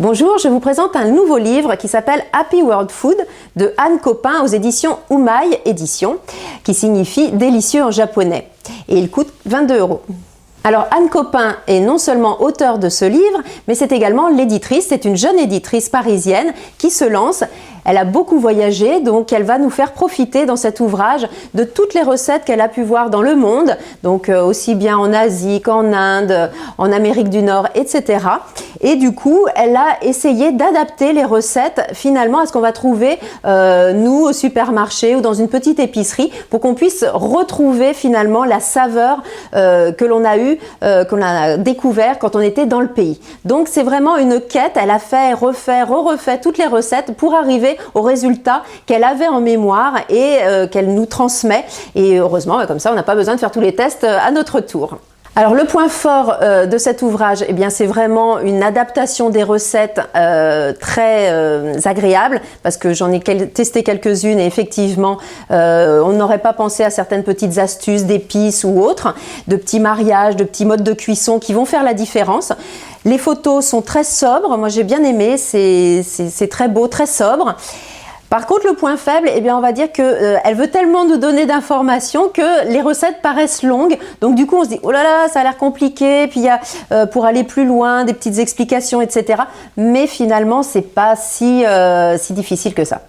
Bonjour, je vous présente un nouveau livre qui s'appelle Happy World Food de Anne Copin aux éditions Umai Éditions, qui signifie délicieux en japonais. Et il coûte 22 €. Alors Anne Copin est non seulement auteure de ce livre, mais c'est également l'éditrice. C'est une jeune éditrice parisienne qui se lance. Elle a beaucoup voyagé, donc elle va nous faire profiter dans cet ouvrage de toutes les recettes qu'elle a pu voir dans le monde, donc aussi bien en Asie qu'en Inde, en Amérique du Nord, etc. Et du coup, elle a essayé d'adapter les recettes finalement à ce qu'on va trouver nous au supermarché ou dans une petite épicerie pour qu'on puisse retrouver finalement la saveur que l'on a eue, qu'on a découvert quand on était dans le pays. Donc c'est vraiment une quête. Elle a fait, refait, refait toutes les recettes pour arriver au résultat qu'elle avait en mémoire et qu'elle nous transmet. Et heureusement, comme ça, on n'a pas besoin de faire tous les tests à notre tour. Alors le point fort de cet ouvrage, eh bien c'est vraiment une adaptation des recettes très agréable, parce que j'en ai testé quelques-unes et effectivement on n'aurait pas pensé à certaines petites astuces d'épices ou autres, de petits mariages, de petits modes de cuisson qui vont faire la différence. Les photos sont très sobres, moi j'ai bien aimé, c'est très beau, très sobre. Par contre, le point faible, eh bien, on va dire qu'elle veut tellement nous donner d'informations que les recettes paraissent longues. Donc du coup, on se dit « Oh là là, ça a l'air compliqué », puis il y a pour aller plus loin, des petites explications, etc. Mais finalement, c'est pas si difficile que ça.